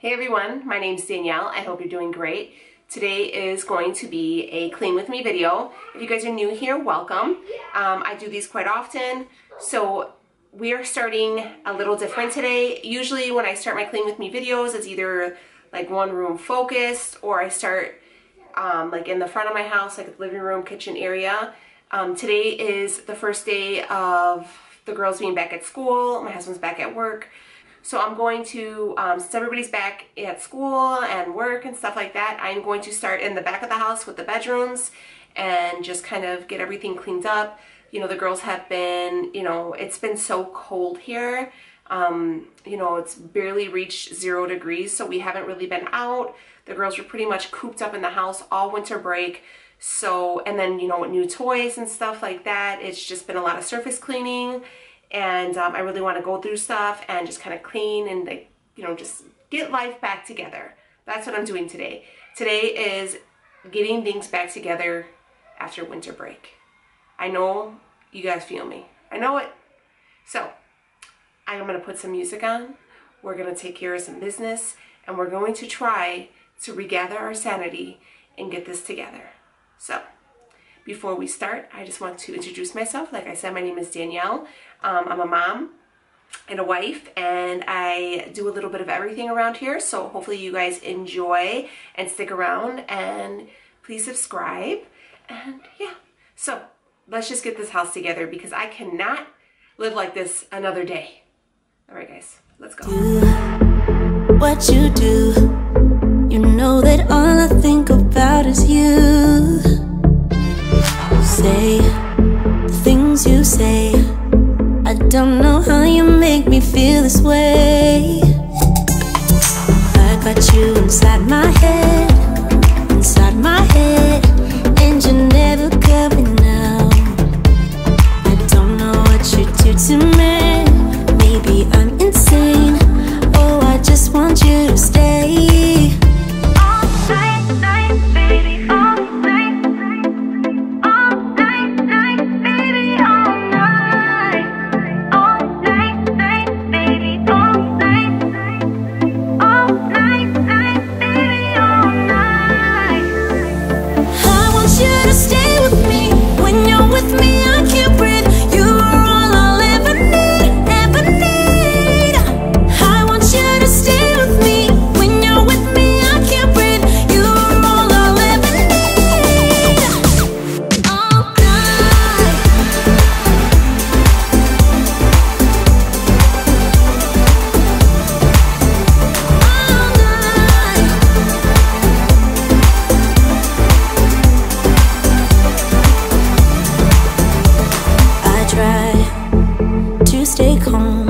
Hey everyone, my name's Danielle. I hope you're doing great. Today is going to be a clean with me video. If you guys are new here, welcome. I do these quite often, so we are starting a little different today. Usually when I start my clean with me videos, it's either like one room focused, or I start like in the front of my house, like the living room, kitchen area. Today is the first day of the girls being back at school. My husband's back at work. So I'm going to, since everybody's back at school and work and stuff like that, I'm going to start in the back of the house with the bedrooms and just kind of get everything cleaned up. You know, the girls have been, it's been so cold here. It's barely reached 0 degrees, so we haven't really been out. The girls were pretty much cooped up in the house all winter break. So, and then, new toys and stuff like that. It's just been a lot of surface cleaning. And I really want to go through stuff and just kind of clean and, just get life back together. That's what I'm doing today. Today is getting things back together after winter break. I know you guys feel me. I know it. So I'm going to put some music on. We're going to take care of some business. And we're going to try to regather our sanity and get this together. So before we start, I just want to introduce myself. Like I said, my name is Danielle. I'm a mom and a wife, and I do a little bit of everything around here. So hopefully you guys enjoy and stick around, and please subscribe. And yeah, so let's just get this house together because I cannot live like this another day. All right, guys, let's go. Do what you do. You know that all I think about is you. Say the things you say. I don't know how you make me feel this way. I got you inside my head, and you're never coming out. I don't know what you do to me. Maybe I'm insane. Oh, I just want you to stay. All night, baby, all night. All night, baby, all night. All night, baby, all night. All night, baby, all night. I want you to stay with me. When you're with me, I can't breathe. You are all I'll ever need, ever need. I want you to stay with me. When you're with me, I can't breathe. You are all I'll ever need. All night. All night. I try to stay calm,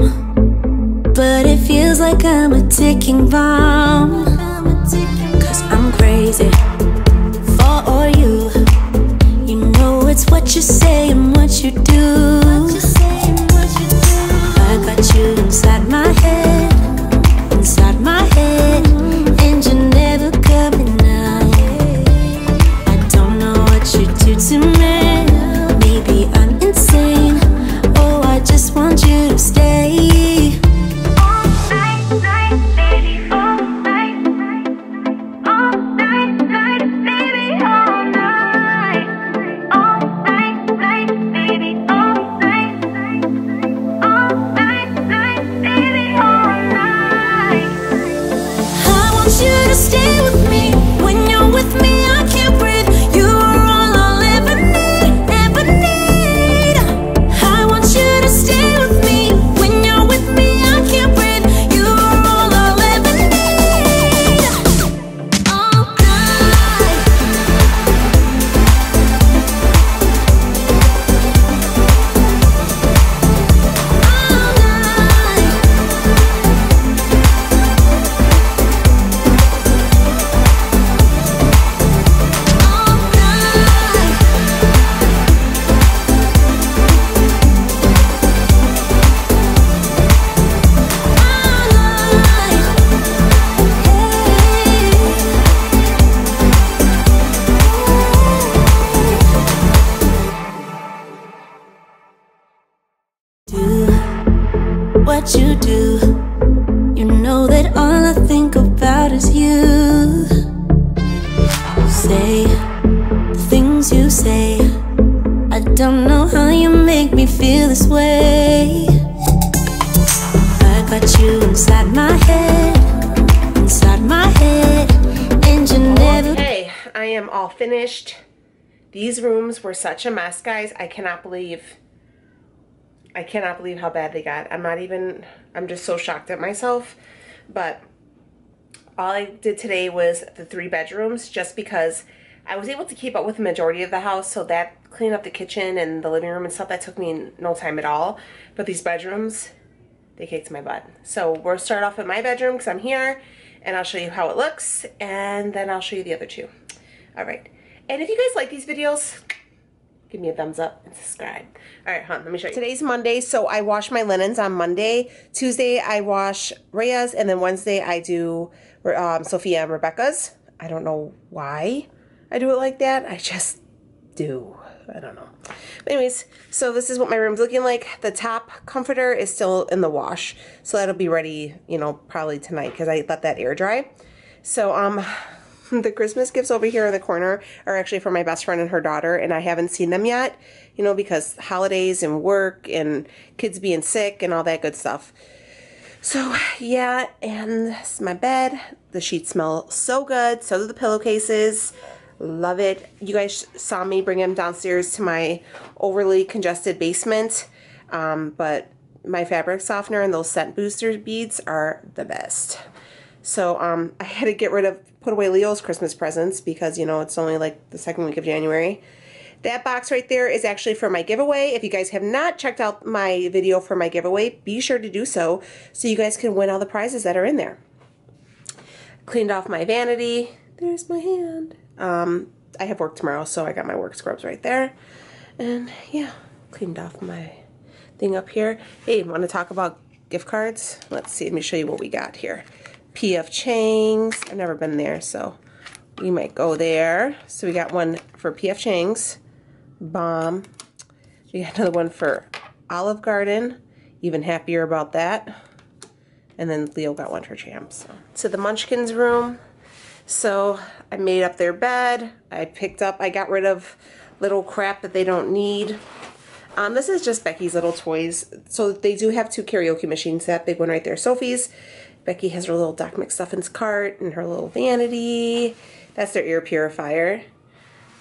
but it feels like I'm a ticking bomb. 'Cause I'm crazy for all you. You know it's what you say and what you do. I got you inside my head, and you're never coming out. I don't know what you do to me. Maybe I'm insane. Oh, I just want you to stay. All night, baby, all night. All night, baby, all night. All night, baby, all night. All night, baby, all night. I want you to stay with me. When you're with me, I can't breathe. You are all I'll ever need, ever need. I want you to stay with me. When you're with me, I can't breathe. You are all I'll ever need. All night. All night. Do what you do. You know that all I think about about is you. Say the things you say. I don't know how you make me feel this way. I got you inside my head, and you never. Okay, I am all finished. These rooms were such a mess, guys. I cannot believe how bad they got. I'm just so shocked at myself. But all I did today was the 3 bedrooms, just because I was able to keep up with the majority of the house. So that cleaning up the kitchen and the living room and stuff, that took me no time at all. But these bedrooms, they kicked my butt. So we'll start off with my bedroom because I'm here, and I'll show you how it looks, and then I'll show you the other 2. All right. And if you guys like these videos, give me a thumbs up and subscribe. All right, let me show you. Today's Monday, so I wash my linens on Monday. Tuesday, I wash Rhea's, and then Wednesday, I do Sophia and Rebecca's. I don't know why I do it like that. I just do. I don't know. But anyways, so this is what my room's looking like. The top comforter is still in the wash, so that'll be ready, you know, probably tonight because I let that air dry. So, the Christmas gifts over here in the corner are actually for my best friend and her daughter, and I haven't seen them yet, you know, because holidays and work and kids being sick and all that good stuff. So, yeah, and this is my bed. The sheets smell so good. So do the pillowcases. Love it. You guys saw me bring them downstairs to my overly congested basement, but my fabric softener and those scent booster beads are the best. So I had to put away Leo's Christmas presents because, you know, it's only like the 2nd week of January. That box right there is actually for my giveaway. If you guys have not checked out my video for my giveaway, be sure to do so you guys can win all the prizes that are in there. Cleaned off my vanity. There's my hand. I have work tomorrow, so I got my work scrubs right there. And yeah, cleaned off my thing up here. Hey, want to talk about gift cards? Let's see. Let me show you what we got here. P.F. Chang's. I've never been there, so we might go there. So we got one for P.F. Chang's. Bomb. We got another one for Olive Garden. Even happier about that. And then Leo got one for Champs. So the Munchkins room. So I made up their bed. I got rid of little crap that they don't need. This is just Becky's little toys. So they do have 2 karaoke machines. That big one right there, Sophie's. Becky has her little Doc McStuffins cart and her little vanity. That's their air purifier.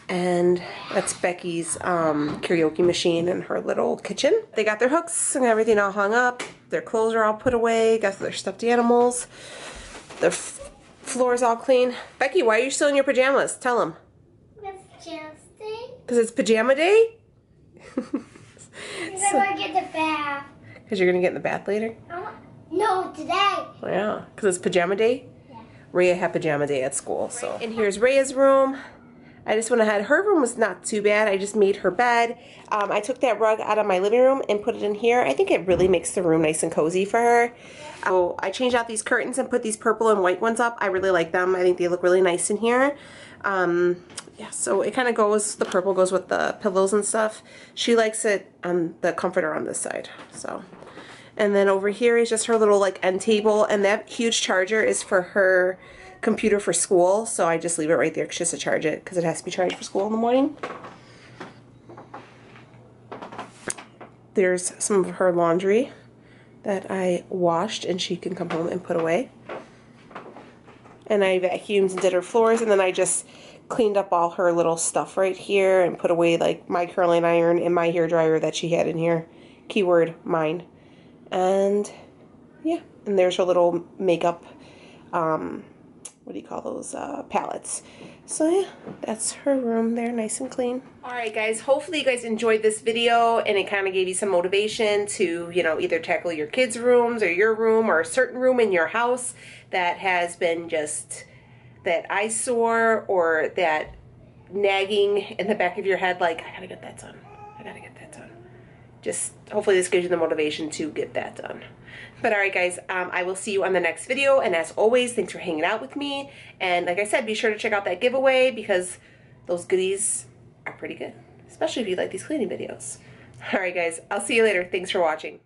And that's Becky's karaoke machine and her little kitchen. They got their hooks and everything all hung up. Their clothes are all put away. Got their stuffed animals. Their floor's all clean. Becky, why are you still in your pajamas? Tell them. It's pajama day. Because it's pajama day? Because I want to get the bath. Because you're going to get in the bath later? No, today. Yeah, because it's pajama day? Yeah. Rhea had pajama day at school, so. And here's Rhea's room. I just went ahead. Her room was not too bad. I just made her bed. I took that rug out of my living room and put it in here. I think it really makes the room nice and cozy for her. So I changed out these curtains and put these purple and white ones up. I really like them. I think they look really nice in here. Yeah, so it kind of goes, the purple goes with the pillows and stuff. She likes it on the comforter on this side, so. And then over here is just her little like end table, and that huge charger is for her computer for school, so I just leave it right there just to charge it because it has to be charged for school in the morning. There's some of her laundry that I washed and she can come home and put away. And I vacuumed and did her floors, and then I just cleaned up all her little stuff right here and put away like my curling iron and my hair dryer that she had in here. Keyword, mine. And yeah, and there's her little makeup, what do you call those, palettes. So yeah, that's her room there, nice and clean. Alright guys, hopefully you guys enjoyed this video and it kind of gave you some motivation to, you know, either tackle your kids' rooms or your room or a certain room in your house that has been just that eyesore or that nagging in the back of your head like, I gotta get that done. I gotta get that done. Just hopefully this gives you the motivation to get that done. But alright guys, I will see you on the next video, and as always, thanks for hanging out with me. And like I said, be sure to check out that giveaway because those goodies are pretty good, especially if you like these cleaning videos. Alright guys, I'll see you later. Thanks for watching.